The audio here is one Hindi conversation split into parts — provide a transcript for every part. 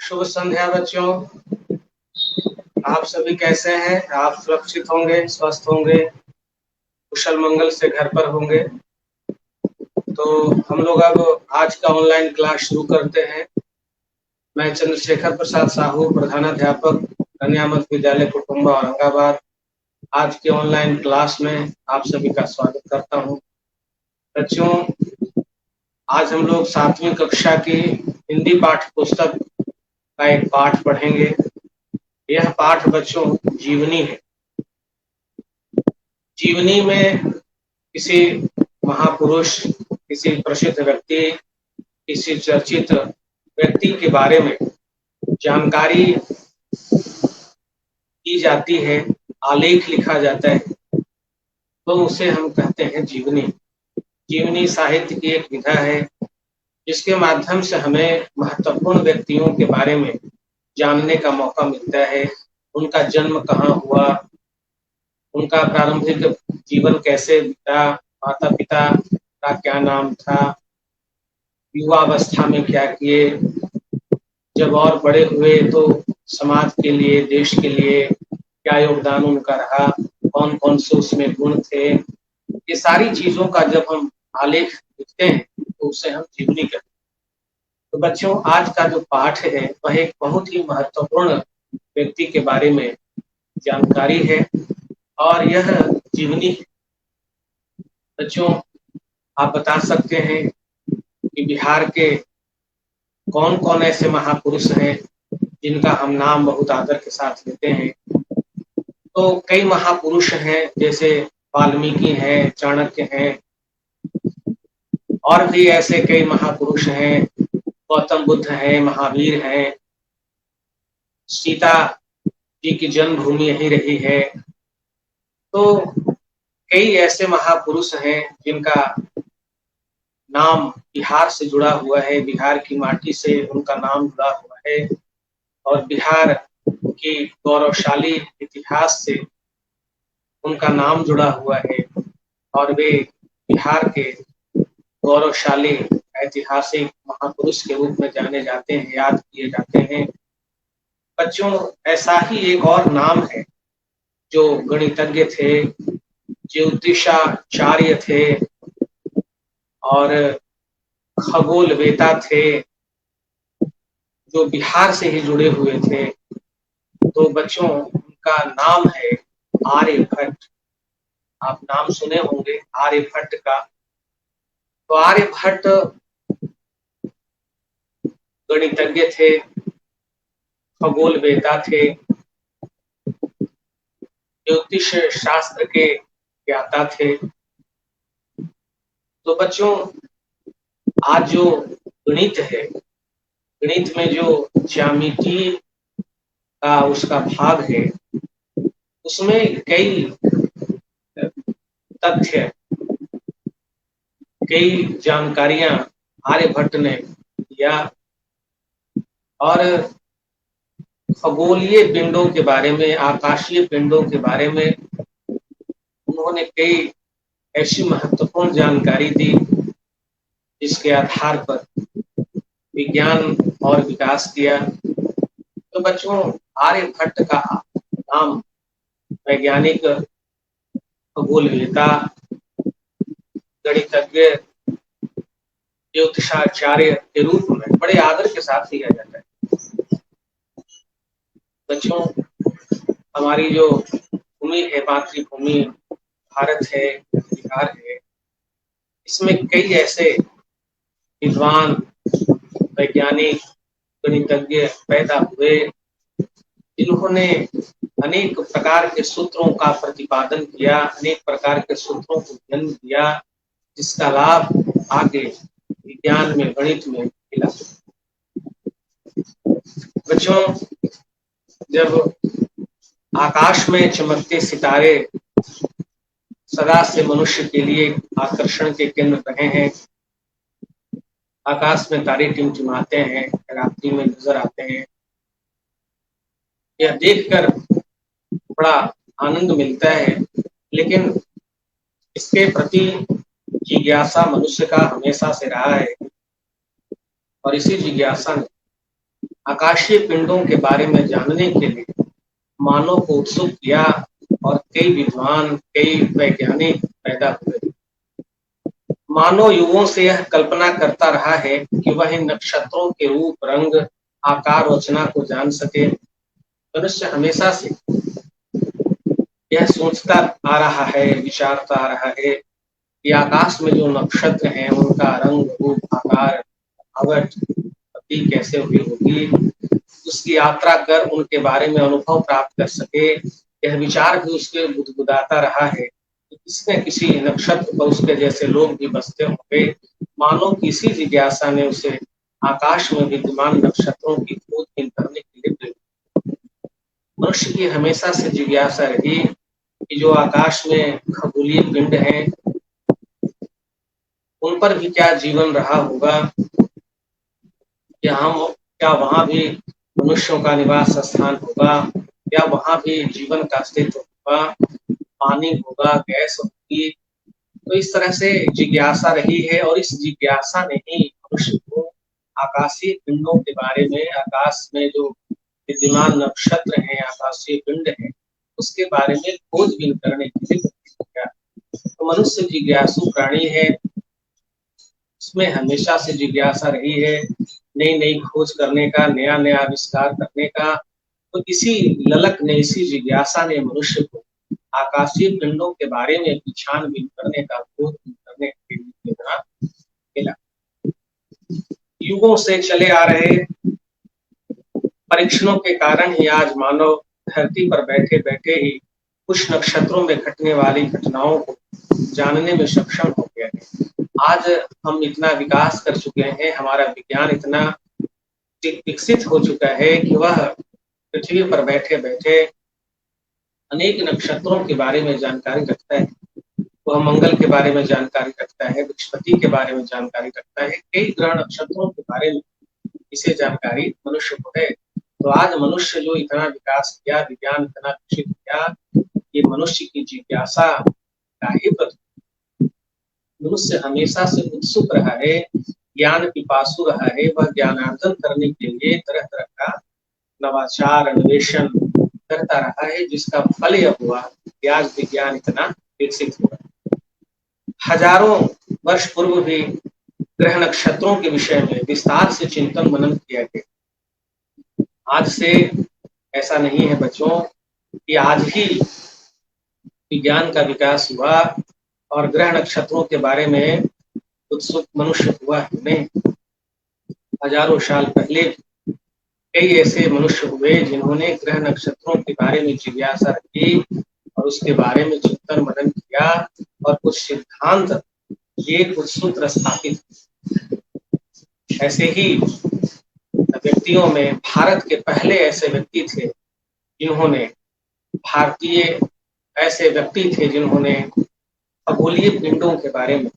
शुभ संध्या बच्चों। आप सभी कैसे हैं? आप सुरक्षित होंगे, स्वस्थ होंगे, कुशल मंगल से घर पर होंगे। तो हम लोग अब आज का ऑनलाइन क्लास शुरू करते हैं। मैं चंद्रशेखर प्रसाद साहू, प्रधानाध्यापक, कन्या मध्य विद्यालय कुटुंबा औरंगाबाद, आज के ऑनलाइन क्लास में आप सभी का स्वागत करता हूं। बच्चों, आज हम लोग 7वीं कक्षा की हिंदी पाठ्य पुस्तक का एक पाठ पढ़ेंगे। यह पाठ बच्चों जीवनी है। जीवनी में किसी महापुरुष, किसी प्रसिद्ध व्यक्ति, किसी चर्चित व्यक्ति के बारे में जानकारी दी जाती है, आलेख लिखा जाता है, तो उसे हम कहते हैं जीवनी। जीवनी साहित्य की एक विधा है जिसके माध्यम से हमें महत्वपूर्ण व्यक्तियों के बारे में जानने का मौका मिलता है। उनका जन्म कहाँ हुआ, उनका प्रारंभिक जीवन कैसे बीता, माता पिता का क्या नाम था, युवावस्था में क्या किए, जब और बड़े हुए तो समाज के लिए, देश के लिए क्या योगदान उनका रहा, कौन कौन से उसमें गुण थे। ये सारी चीजों का जब हम आलेख लिखते हैं तो उसे हम जीवनी कहते हैं। तो बच्चों, आज का जो पाठ है वह एक बहुत ही महत्वपूर्ण व्यक्ति के बारे में जानकारी है और यह जीवनी है। बच्चों, आप बता सकते हैं कि बिहार के कौन कौन ऐसे महापुरुष हैं जिनका हम नाम बहुत आदर के साथ लेते हैं? तो कई महापुरुष हैं, जैसे वाल्मीकि हैं, चाणक्य हैं, और भी ऐसे कई महापुरुष हैं। गौतम बुद्ध हैं, महावीर हैं, सीता जी की जन्मभूमि यही रही है। तो कई ऐसे महापुरुष हैं जिनका नाम बिहार से जुड़ा हुआ है, बिहार की माटी से उनका नाम जुड़ा हुआ है और बिहार की गौरवशाली इतिहास से उनका नाम जुड़ा हुआ है और वे बिहार के गौरवशाली ऐतिहासिक महापुरुष के रूप में जाने जाते हैं, याद किए जाते हैं। बच्चों, ऐसा ही एक और नाम है जो गणितज्ञ थे, ज्योतिषाचार्य थे और खगोलवेता थे, जो बिहार से ही जुड़े हुए थे। तो बच्चों, उनका नाम है आर्यभट्ट। आप नाम सुने होंगे आर्यभट्ट का। तो आर्यभट्ट गणितज्ञ थे, खगोलवेता थे, ज्योतिष शास्त्र के ज्ञाता थे। तो बच्चों, आज जो गणित है, गणित में जो ज्यामिति का उसका भाग है, उसमें कई तथ्य, कई जानकारियां आर्यभट्ट ने दिया और खगोलीय पिंडों के बारे में, आकाशीय पिंडों के बारे में उन्होंने कई ऐसी महत्वपूर्ण जानकारी दी जिसके आधार पर विज्ञान और विकास किया। तो बच्चों, आर्यभट्ट का नाम वैज्ञानिक, खगोलवेता, गणितज्ञ, ज्योतिषाचार्य के रूप में बड़े आदर के साथ लिया जाता है। बच्चों, हमारी जो भूमि है, मातृभूमि भारत है, बिहार है, इसमें कई ऐसे विद्वान, वैज्ञानिक, गणितज्ञ पैदा हुए जिन्होंने अनेक प्रकार के सूत्रों का प्रतिपादन किया, अनेक प्रकार के सूत्रों को जन्म दिया, जिसका लाभ आगे विज्ञान में, गणित में मिला। बच्चों, जब आकाश में चमकते सितारे सदा से मनुष्य के लिए आकर्षण के केंद्र रहे हैं, आकाश में तारे टिमटिमाते हैं, रात्रि में नजर आते हैं, यह देखकर बड़ा आनंद मिलता है। लेकिन इसके प्रति जिज्ञासा मनुष्य का हमेशा से रहा है और इसी जिज्ञासा ने आकाशीय पिंडों के बारे में जानने के लिए मानव को उत्सुक किया और कई विद्वान, कई वैज्ञानिक पैदा हुए। मानव युगों से यह कल्पना करता रहा है कि वह इन नक्षत्रों के रूप, रंग, आकार, रचना को जान सके। मनुष्य हमेशा से यह सोचता आ रहा है, विचारता आ रहा है कि आकाश में जो नक्षत्र हैं उनका रंग, रूप, आकार, आवट, गति कैसे हुई होगी, उसकी यात्रा कर उनके बारे में अनुभव प्राप्त कर सके। यह विचार भी उसके गुदगुदाता रहा है कि किसी न किसी नक्षत्र पर उसके जैसे लोग भी बसते होंगे। मानव की इसी जिज्ञासा ने उसे आकाश में विद्यमान नक्षत्रों की खोजबीन करने के लिए प्रेरित। मनुष्य की हमेशा से जिज्ञासा रही कि जो आकाश में खगोलीय पिंड हैं उन पर भी क्या जीवन रहा होगा, क्या वहां भी मनुष्यों का निवास स्थान होगा, क्या वहां भी जीवन का अस्तित्व होगा, पानी होगा, गैस होगी। तो इस तरह से जिज्ञासा रही है और इस जिज्ञासा ने ही मनुष्य को आकाशीय पिंडों के बारे में, आकाश में जो विद्यमान नक्षत्र हैं, आकाशीय पिंड हैं, उसके बारे में खोजबीन करने के लिए प्रेरित किया। तो मनुष्य जिज्ञासु प्राणी है, उसमें हमेशा से जिज्ञासा रही है नई नई खोज करने का, नया नया आविष्कार करने का। तो इसी ललक ने, इसी जिज्ञासा ने मनुष्य को आकाशीय पिंडों के बारे में छानबीन करने का, खोजबीन करने के लिए प्रेरणा मिला। युगों से चले आ रहे परीक्षणों के कारण ही आज मानव धरती पर बैठे बैठे ही कुछ नक्षत्रों में घटने वाली घटनाओं को जानने में सक्षम हो गया है। आज हम इतना विकास कर चुके हैं, हमारा विज्ञान इतना विकसित हो चुका है कि वह पृथ्वी पर बैठे बैठे अनेक नक्षत्रों के बारे में जानकारी रखता है। वह मंगल के बारे में जानकारी रखता है, बृहस्पति के बारे में जानकारी रखता है, कई ग्रह नक्षत्रों के बारे में इसे जानकारी मनुष्य को है। तो आज मनुष्य जो इतना विकास किया, विज्ञान इतना विकसित किया, ये मनुष्य की जिज्ञासा का ही प्रतीक। मनुष्य हमेशा से उत्सुक रहा है, ज्ञान पिपासु रहा है। वह ज्ञानार्जन करने के लिए तरह तरह का नवाचार, अन्वेषण करता रहा है, जिसका फल यह हुआ कि आज विज्ञान इतना विकसित हुआ। हजारों वर्ष पूर्व भी ग्रह नक्षत्रों के विषय में विस्तार से चिंतन मनन किया गया। आज से ऐसा नहीं है बच्चों कि आज ही विज्ञान का विकास हुआ और ग्रह नक्षत्रों के बारे में उत्सुक मनुष्य हुआ। नहीं, हजारों साल पहले कई ऐसे मनुष्य हुए जिन्होंने ग्रह नक्षत्रों के बारे में जिज्ञासा रखी और उसके बारे में चिंतन मनन किया और कुछ सिद्धांत ये, कुछ सूत्र स्थापित। ऐसे ही व्यक्तियों में भारत के पहले ऐसे व्यक्ति थे जिन्होंने, भारतीय ऐसे व्यक्ति थे जिन्होंने खगोलीय पिंडों के बारे में,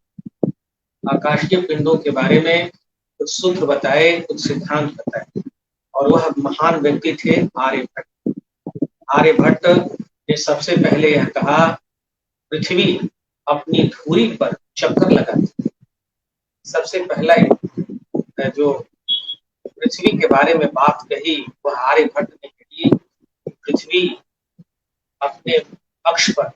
आकाशीय पिंडों के बारे में कुछ सूत्र बताए, कुछ सिद्धांत बताए। और वह महान व्यक्ति थे आर्यभट्ट। आर्यभट्ट ने सबसे पहले यह कहा, पृथ्वी अपनी धुरी पर चक्कर लगाती है। सबसे पहला जो पृथ्वी के बारे में बात कही वह आर्यभट्ट ने कही। पृथ्वी अपने अक्ष पर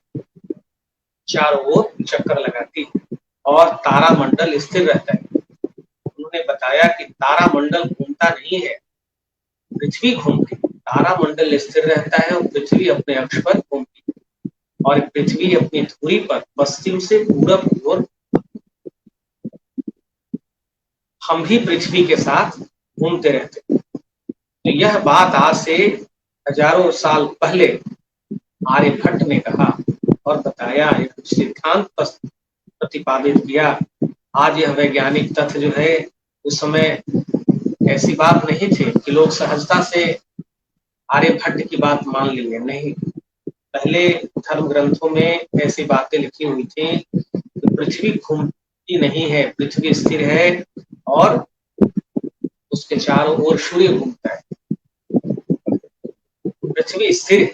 चारों ओर चक्कर लगाती है और तारामंडल स्थिर रहता है। उन्होंने बताया कि तारामंडल घूमता नहीं है, पृथ्वी घूमती है। तारामंडल स्थिर रहता है और पृथ्वी अपने अक्ष पर घूमती है और पृथ्वी अपनी धुरी पर पश्चिम से पूरब की ओर, हम भी पृथ्वी के साथ घूमते रहते हैं। तो यह बात आज से हजारों साल पहले आर्यभट्ट ने कहा और बताया, एक सिद्धांत प्रतिपादित किया। आज यह वैज्ञानिक तथ्य जो है, उस समय ऐसी बात नहीं थी कि लोग सहजता से आर्यभट्ट की बात मान लिए। नहीं, पहले धर्म ग्रंथों में ऐसी बातें लिखी हुई थी कि पृथ्वी घूमती नहीं है, पृथ्वी स्थिर है और उसके चारों ओर सूर्य घूमता है। पृथ्वी स्थिर है,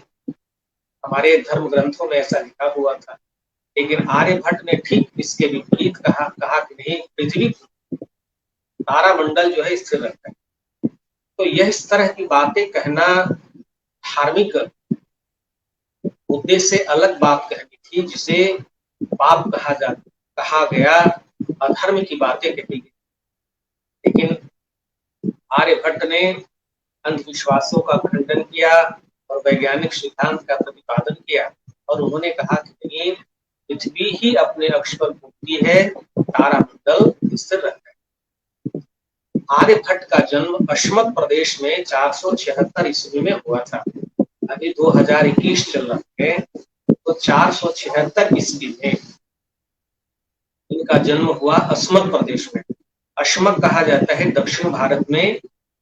हमारे धर्म ग्रंथों में ऐसा लिखा हुआ था। लेकिन आर्यभट्ट ने ठीक इसके विपरीत कहा कि नहीं, पृथ्वी, तारामंडल जो है स्थिर रहता है। तो यह इस तरह की बातें कहना धार्मिक उद्देश्य से अलग बात कहनी थी, जिसे पाप कहा गया, अधर्म की बातें कही गई। लेकिन आर्यभट्ट ने अंधविश्वासों का खंडन किया और वैज्ञानिक सिद्धांत का प्रतिपादन किया, और उन्होंने कहा कि नहीं, पृथ्वी ही अपने अक्ष पर घूमती है, तारामंडल स्थिर रहता है। आर्यभट्ट का जन्म अशमत प्रदेश में 476 ईस्वी में हुआ था। अभी 2021 चल रहा है, तो 476 ईस्वी में इनका जन्म हुआ अस्मत प्रदेश में। अशमत कहा जाता है दक्षिण भारत में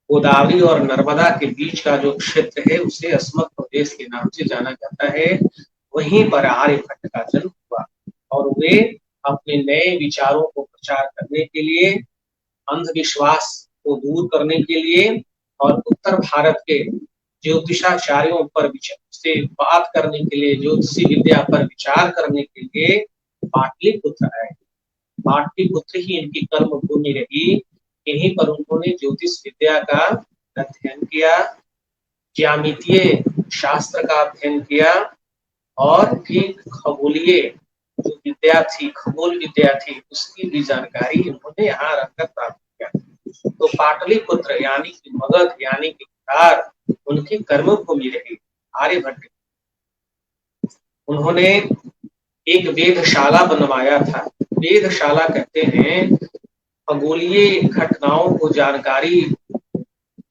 गोदावरी और नर्मदा के बीच का जो क्षेत्र है, उसे अस्मत प्रदेश के नाम से जाना जाता है। वहीं पर आर्यभट्ट का जन्म हुआ और वे अपने नए विचारों को प्रचार करने के लिए, अंधविश्वास को दूर करने के लिए और उत्तर भारत के ज्योतिषाचार्यों पर से बात करने के लिए, ज्योतिषी विद्या पर विचार करने के लिए पाटलिपुत्र आए। पाटलिपुत्र ही इनकी कर्म भूमि रही। यहीं पर उन्होंने ज्योतिष विद्या का अध्ययन किया, ज्यामितीय शास्त्र का अध्ययन किया, और भी खगोलीय जो विद्या थी, खगोल विद्या थी, उसकी भी जानकारी इन्होंने यहाँ रहकर प्राप्त किया। तो पाटलिपुत्र यानी कि मगध यानी कि बिहार उनकी कर्म भूमि रही आर्यभट्ट। उन्होंने एक वेधशाला बनवाया था। वेधशाला कहते हैं खगोलीय घटनाओं को जानकारी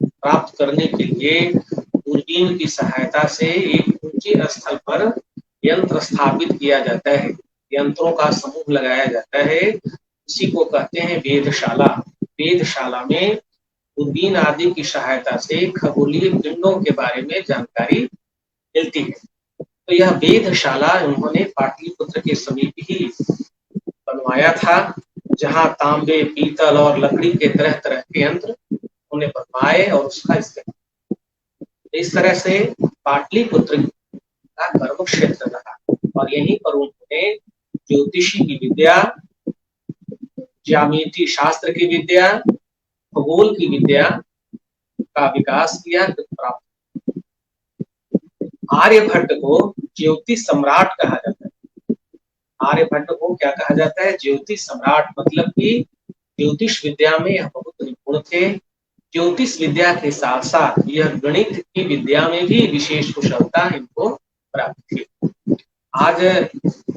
प्राप्त करने के लिए दूरबीन की सहायता से एक ऊंचे स्थल पर यंत्र स्थापित किया जाता है, यंत्रों का समूह लगाया जाता है, उसी को कहते हैं वेधशाला। वेधशाला में दूरबीन आदि की सहायता से खगोलीय पिंडों के बारे में जानकारी मिलती है। तो यह वेधशाला उन्होंने पाटलिपुत्र के समीप ही बनवाया था, जहां तांबे, पीतल और लकड़ी के तरह तरह के यंत्र उन्हें बनवाए और उसका इस्तेमाल। इस तरह से पाटलिपुत्र का कर्म क्षेत्र रहा और यहीं पर उन्होंने ज्योतिषी की विद्या, ज्यामिति शास्त्र की विद्या, खगोल की विद्या का विकास किया, प्राप्त। आर्यभट्ट को ज्योतिष सम्राट कहा जाता है। आर्यभट्ट को क्या कहा जाता है? ज्योतिष सम्राट। मतलब कि ज्योतिष विद्या में यह बहुत निपुण थे। ज्योतिष विद्या के साथ साथ यह गणित की विद्या में भी विशेष कुशलता इनको प्राप्त थी। आज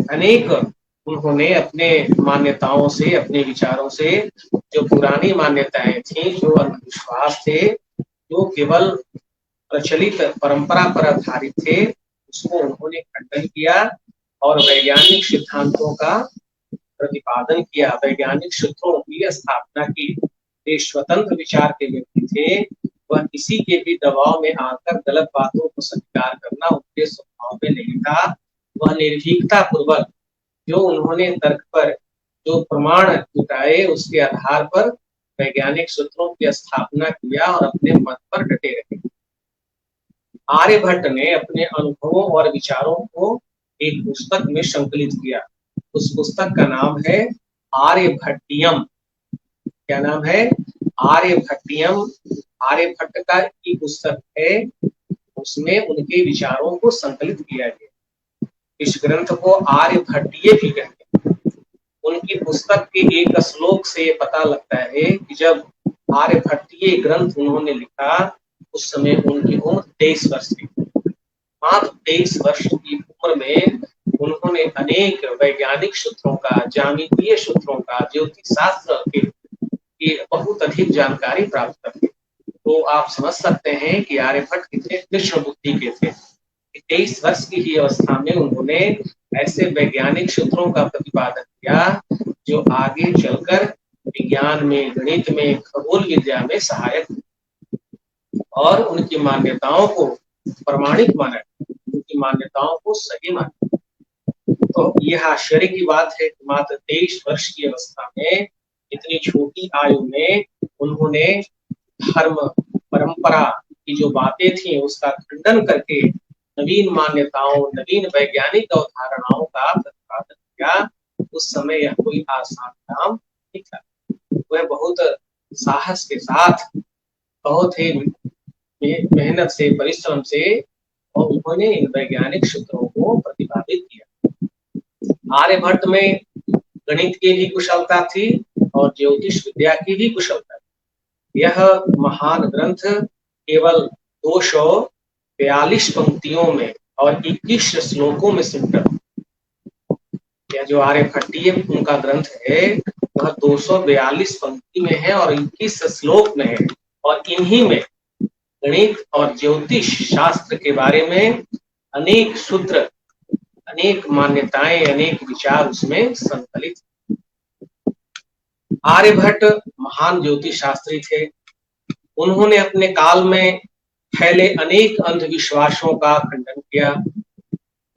अनेक उन्होंने अपने मान्यताओं से, अपने विचारों से, जो पुरानी मान्यताएं थी, जो अंधविश्वास थे, जो केवल प्रचलित परंपरा पर आधारित थे, उसको उन्होंने खंडन किया और वैज्ञानिक सिद्धांतों का प्रतिपादन किया, वैज्ञानिक सूत्रों की स्थापना की। वे स्वतंत्र विचार के व्यक्ति थे। वह किसी के भी दबाव में आकर गलत बातों को स्वीकार करना उनके स्वभाव में नहीं था। वह निर्भीकता पूर्वक जो उन्होंने तर्क पर जो प्रमाण जुटाए, उसके आधार पर वैज्ञानिक सूत्रों की स्थापना किया और अपने मत पर डटे रहे। आर्यभट्ट ने अपने अनुभवों और विचारों को एक पुस्तक में संकलित किया। उस पुस्तक का नाम है आर्यभट्टियम। क्या नाम है? आर्यभट्टियम। आर्यभट्ट का की पुस्तक है, उसमें उनके विचारों को संकलित किया गया। इस ग्रंथ को आर्यभट्टीय भी कहते हैं। उनकी पुस्तक के एक श्लोक से पता लगता है कि जब आर्यभट्टीय ग्रंथ उन्होंने लिखा, उस समय उनकी उम्र 23 वर्ष थी। मात्र 23 वर्ष की उम्र में उन्होंने अनेक वैज्ञानिक सूत्रों का, ज्यामितीय सूत्रों का, ज्योतिष शास्त्र की बहुत अधिक जानकारी प्राप्त कर ली। तो आप समझ सकते हैं कि आर्यभट्ट कितने तीक्ष्ण बुद्धि के थे। 23 वर्ष की ही अवस्था में उन्होंने ऐसे वैज्ञानिक सूत्रों का प्रतिपादन किया, जो आगे चलकर विज्ञान में, गणित में, खगोल विद्या में सहायक, और उनकी मान्यताओं को प्रमाणिक माना, उनकी मान्यताओं को सही माना। तो यह आश्चर्य की बात है कि मात्र 23 वर्ष की अवस्था में, इतनी छोटी आयु में, उन्होंने धर्म परंपरा की जो बातें थी उसका खंडन करके नवीन मान्यताओं, नवीन वैज्ञानिक अवधारणाओं का प्रतिपादन किया। उस समय यह कोई आसान काम नहीं था। वह बहुत साहस के साथ, बहुत ही मेहनत से, परिश्रम से, और उन्होंने इन वैज्ञानिक सूत्रों को प्रतिपादित किया। आर्यभट्ट में गणित की भी कुशलता थी और ज्योतिष विद्या की भी कुशलता थी। यह महान ग्रंथ केवल 242 पंक्तियों में और 21 श्लोकों में सिमटा। यह जो आर्यभट्टीय उनका ग्रंथ है वह 242 पंक्ति में है और 21 श्लोक में है, और इन्हीं में गणित और ज्योतिष शास्त्र के बारे में अनेक सूत्र, अनेक मान्यताएं, अनेक विचार उसमें संकलित। आर्यभट्ट महान ज्योतिष शास्त्री थे। उन्होंने अपने काल में फैले अनेक अंधविश्वासों का खंडन किया।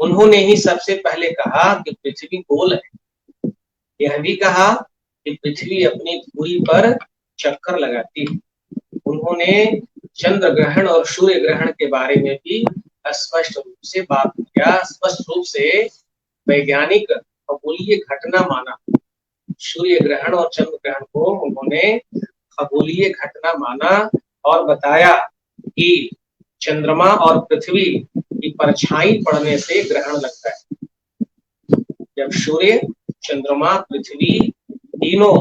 उन्होंने ही सबसे पहले कहा कि पृथ्वी गोल है। यह भी कहा कि पृथ्वी अपनी धुरी पर चक्कर लगाती है। उन्होंने चंद्र ग्रहण और सूर्य ग्रहण के बारे में भी स्पष्ट रूप से बात किया, स्पष्ट रूप से वैज्ञानिक खगोलीय घटना माना। सूर्य ग्रहण और चंद्र ग्रहण को उन्होंने खगोलीय घटना माना और बताया कि चंद्रमा और पृथ्वी की परछाई पड़ने से ग्रहण लगता है। जब सूर्य, चंद्रमा, पृथ्वी तीनों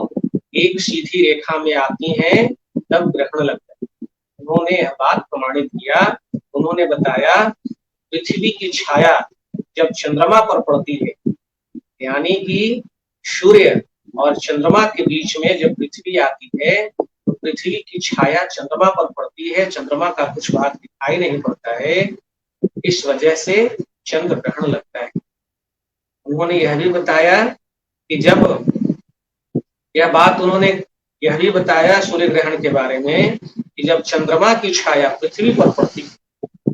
एक सीधी रेखा में आती हैं तब ग्रहण लगता है। उन्होंने यह बात प्रमाणित किया। उन्होंने बताया पृथ्वी की छाया जब चंद्रमा पर पड़ती है, यानी कि सूर्य और चंद्रमा के बीच में जब पृथ्वी आती है तो पृथ्वी की छाया चंद्रमा पर पड़ती है, चंद्रमा का कुछ भाग दिखाई नहीं पड़ता है, इस वजह से चंद्र ग्रहण लगता है। उन्होंने यह भी बताया कि जब यह बात उन्होंने यह भी बताया सूर्य ग्रहण के बारे में कि जब चंद्रमा की छाया पृथ्वी पर पड़ती है,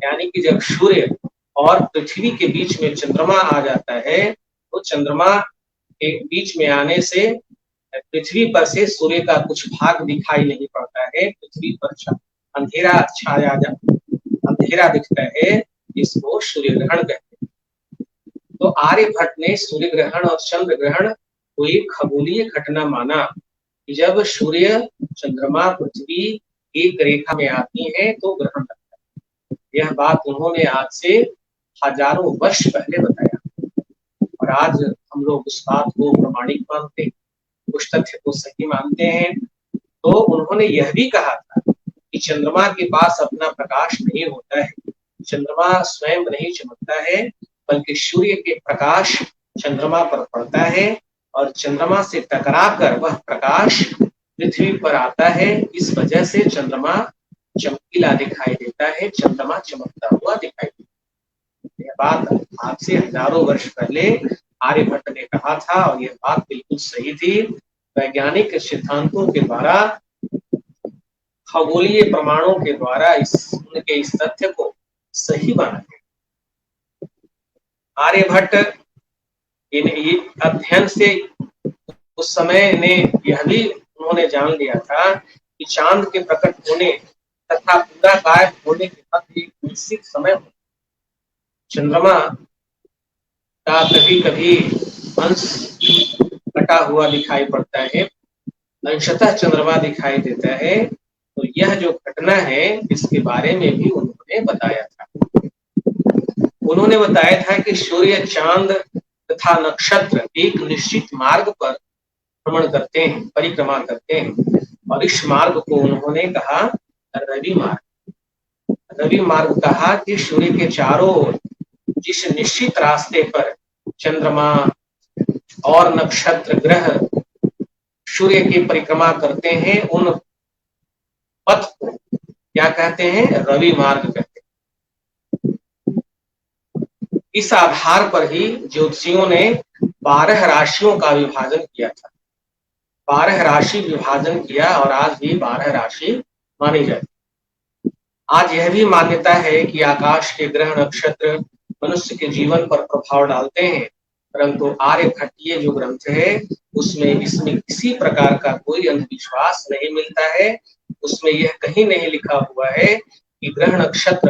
यानी कि जब सूर्य और पृथ्वी के बीच में चंद्रमा आ जाता है तो चंद्रमा के बीच में आने से पृथ्वी पर से सूर्य का कुछ भाग दिखाई नहीं पड़ता है, पृथ्वी पर अंधेरा छाया अंधेरा दिखता है, इसको सूर्य ग्रहण कहते हैं। तो आर्यभट्ट ने सूर्य ग्रहण और चंद्र ग्रहण को एक खगोलीय घटना माना कि जब सूर्य, चंद्रमा, पृथ्वी एक रेखा में आती है तो ग्रहण लगता है। यह बात उन्होंने आज से हजारों वर्ष पहले बताया और आज हम लोग उस बात को प्रमाणिक मानते हैं, उस तथ्य को सही मानते हैं। तो उन्होंने यह भी कहा था कि चंद्रमा के पास अपना प्रकाश नहीं होता है, चंद्रमा स्वयं नहीं चमकता है, बल्कि सूर्य के प्रकाश चंद्रमा पर पड़ता है और चंद्रमा से टकराकर वह प्रकाश पृथ्वी पर आता है। इस वजह से चंद्रमा चमकीला दिखाई देता है, चंद्रमा चमकता हुआ दिखाई देता है। यह बात आज से हजारों वर्ष पहले आर्यभट्ट ने कहा था और यह बात बिल्कुल सही थी। वैज्ञानिक सिद्धांतों के द्वारा, खगोलीय प्रमाणों के द्वारा उनके इस तथ्य को सही माना गया। आर्यभट्ट इन अध्ययन से उस समय ने यह भी उन्होंने जान लिया था कि चांद के प्रकट होने तथा पूरा गायब होने के बाद एक निश्चित समय होता है। चंद्रमा का कभी कभी अंश कटा हुआ दिखाई पड़ता है, अंशतः चंद्रमा दिखाई देता है। तो यह जो घटना है इसके बारे में भी उन्होंने बताया था। उन्होंने बताया था कि सूर्य, चांद तथा नक्षत्र एक निश्चित मार्ग पर भ्रमण करते हैं, परिक्रमा करते हैं, और इस मार्ग को उन्होंने कहा रवि मार्ग। रवि मार्ग कहा कि सूर्य के चारों ओर जिस निश्चित रास्ते पर चंद्रमा और नक्षत्र, ग्रह सूर्य की परिक्रमा करते हैं, उन पथ को क्या कहते हैं? रवि मार्ग कहते हैं। इस आधार पर ही ज्योतिषियों ने 12 राशियों का विभाजन किया था। 12 राशि विभाजन किया और आज भी 12 राशि मानी जाती। आज यह भी मान्यता है कि आकाश के ग्रह, नक्षत्र मनुष्य के जीवन पर प्रभाव डालते हैं, परंतु आर्यभट्टीय जो ग्रंथ है इसमें किसी प्रकार का कोई अंधविश्वास नहीं मिलता है। उसमें यह कहीं नहीं लिखा हुआ है कि ग्रह नक्षत्र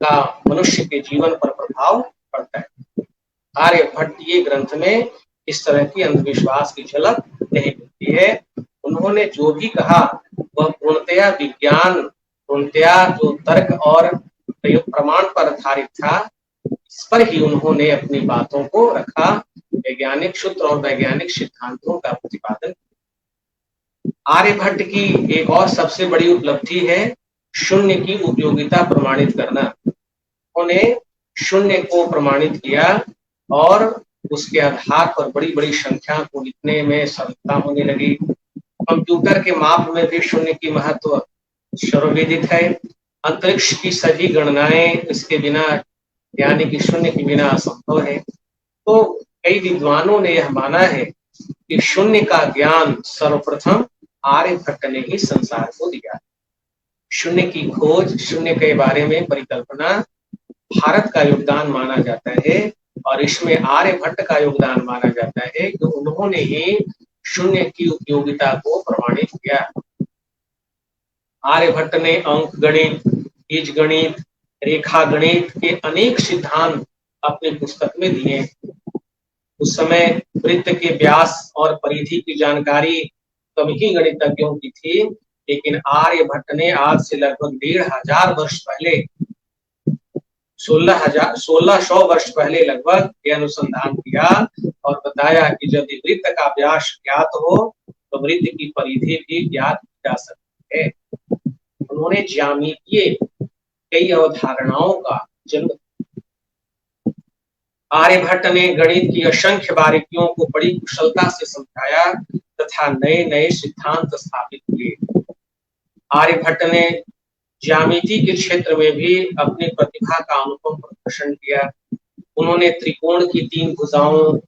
का मनुष्य के जीवन पर प्रभाव पड़ता है। आर्यभट्टीय ग्रंथ में इस तरह की अंधविश्वास की झलक नहीं मिलती है। उन्होंने जो भी कहा वह पूर्णतया विज्ञान पूर्णतया जो तर्क और प्रयोग प्रमाण पर आधारित था, इस पर ही उन्होंने अपनी बातों को रखा, वैज्ञानिक सूत्र और वैज्ञानिक सिद्धांतों का प्रतिपादन। आर्यभट्ट की एक और सबसे बड़ी उपलब्धि है शून्य की उपयोगिता प्रमाणित करना। उन्होंने शून्य को प्रमाणित किया और उसके आधार पर बड़ी बड़ी संख्या को लिखने में सरलता होने लगी। कंप्यूटर के माप में भी शून्य की महत्व सर्वविदित है। अंतरिक्ष की सभी गणनाएं इसके बिना, यानी कि शून्य के बिना असंभव है। तो कई विद्वानों ने यह माना है कि शून्य का ज्ञान सर्वप्रथम आर्यभट्ट ने ही संसार को दिया। शून्य की खोज, शून्य के बारे में परिकल्पना भारत का योगदान माना जाता है और इसमें आर्यभट्ट का योगदान माना जाता है कि उन्होंने ही शून्य की उपयोगिता को प्रमाणित किया। आर्यभट्ट ने अंक गणित, बीजगणित, रेखा गणित के अनेक सिद्धांत अपनी पुस्तक में दिए। उस समय वृत्त के व्यास और परिधि की जानकारी कम ही गणितज्ञों की थी, लेकिन आर्यभट्ट ने आज से लगभग 1500 वर्ष पहले, 1600 वर्ष पहले लगभग यह अनुसंधान किया और बताया कि यदि वृत्त का व्यास ज्ञात हो तो वृत्त की परिधि भी ज्ञात की जा सकती है। उन्होंने ज्यामितीय कई अवधारणाओं का जन्म। आर्यभट्ट ने गणित की असंख्य बारीकियों को बड़ी कुशलता से समझाया तथा नए नए सिद्धांत स्थापित किए। आर्यभट्ट ने ज्यामिति के क्षेत्र में भी अपनी प्रतिभा का अनुपम प्रदर्शन किया। उन्होंने त्रिकोण की 3 भुजाओं,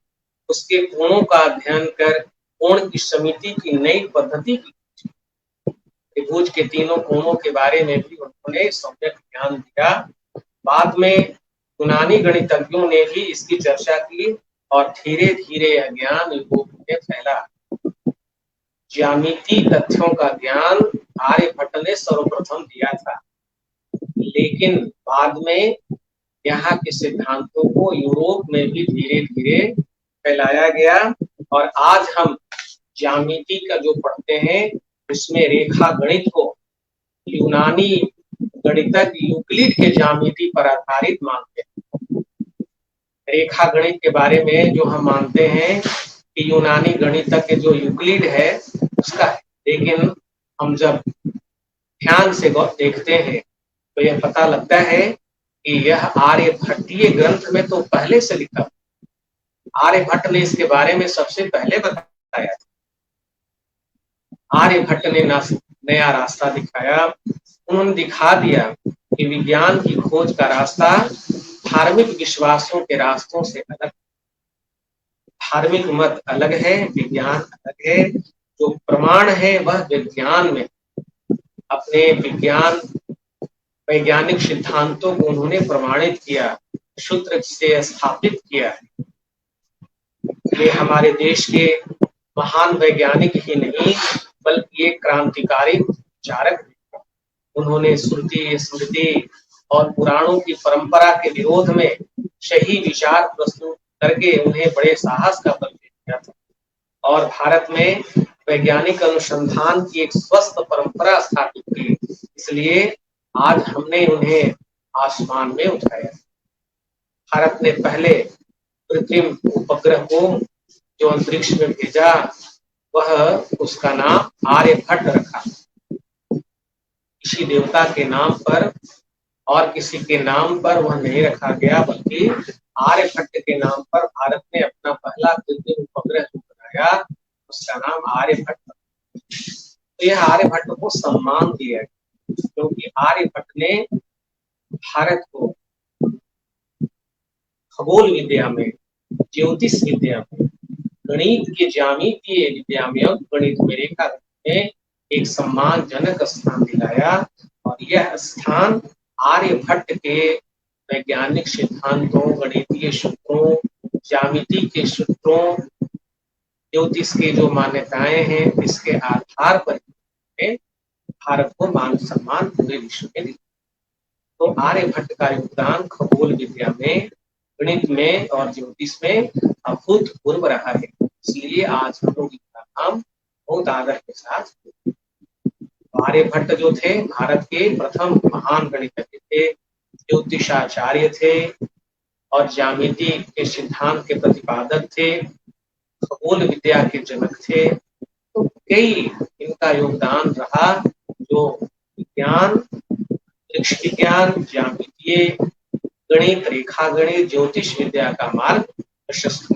उसके कोणों का अध्ययन कर कोण की समिति की नई पद्धति की। त्रिभुज के तीनों कोणों के बारे में भी उन्होंने सम्यक ज्ञान दिया। बाद में यूनानी गणितज्ञों ने भी इसकी चर्चा की और धीरे धीरे यह ज्ञान यूरोप में फैला। ज्यामिति तथ्यों का ज्ञान आर्यभट्ट ने सर्वप्रथम दिया था, लेकिन बाद में यहाँ के सिद्धांतों को यूरोप में भी धीरे धीरे फैलाया गया और आज हम ज्यामिति का जो पढ़ते हैं उसमें रेखा गणित को यूनानी गणितज्ञ यूक्लिड के ज्यामिति पर आधारित मानते हैं। रेखा गणित के बारे में जो हम मानते हैं कि यूनानी गणितज्ञ जो यूक्लिड है उसका है, लेकिन हम जब ध्यान से देखते हैं तो यह पता लगता है कि यह आर्यभट्टीय ग्रंथ में तो पहले से लिखा। आर्यभट्ट ने इसके बारे में सबसे पहले बताया था। आर्यभट्ट ने नया रास्ता दिखाया। उन्होंने दिखा दिया कि विज्ञान की खोज का रास्ता धार्मिक विश्वासों के रास्तों से अलग। धार्मिक मत अलग है, विज्ञान अलग है। जो प्रमाण है वह विज्ञान में अपने वैज्ञानिक सिद्धांतों को उन्होंने प्रमाणित किया, सूत्र से स्थापित किया। ये हमारे देश के महान वैज्ञानिक ही नहीं बल्कि एक क्रांतिकारी विचारक थे। उन्होंने श्रुति, स्मृति और पुराणों की परंपरा के विरोध में सही विचार प्रस्तुत करके उन्हें बड़े साहस का परिचय दिया था और भारत में वैज्ञानिक अनुसंधान की एक स्वस्थ परंपरा स्थापित की। इसलिए आज हमने उन्हें आसमान में उठाया। भारत ने पहले कृत्रिम उपग्रह को जो अंतरिक्ष में भेजा वह उसका नाम आर्यभट्ट रखा। किसी देवता के नाम पर और किसी के नाम पर वह नहीं रखा गया, बल्कि आर्यभट्ट के नाम पर भारत ने अपना पहला कृत्रिम उपग्रह जो बनाया उसका नाम आर्यभट्ट। तो यह आर्यभट्ट को सम्मान दिया गया क्योंकि आर्यभट्ट ने भारत को खगोल विद्या में, ज्योतिष विद्या में, गणित के ज्यामितीय विद्या में, गणित में, रेखा में एक सम्मानजनक स्थान दिलाया और यह स्थान आर्यभट्ट के वैज्ञानिक सिद्धांतों, गणितीय सूत्रों, ज्यामिति के सूत्रों, ज्योतिष के जो मान्यताएं हैं इसके आधार पर भारत को मान सम्मान पूरे विश्व में दिया। तो आर्यभट्ट का योगदान खगोल विद्या में, गणित में और ज्योतिष में अभूतपूर्व रहा है। इसलिए आज हम लोग इसका काम बहुत आदर के साथ आर्यभट्ट जो थे भारत के प्रथम महान गणितज्ञ थे, ज्योतिषाचार्य थे और ज्यामिति के सिद्धांत के प्रतिपादक थे, खगोल विद्या के जनक थे। तो कई इनका योगदान रहा जो विज्ञान, अंतरिक्ष विज्ञान, ज्यामितीय गणित, रेखा गणित, ज्योतिष विद्या का मार्ग प्रशस्त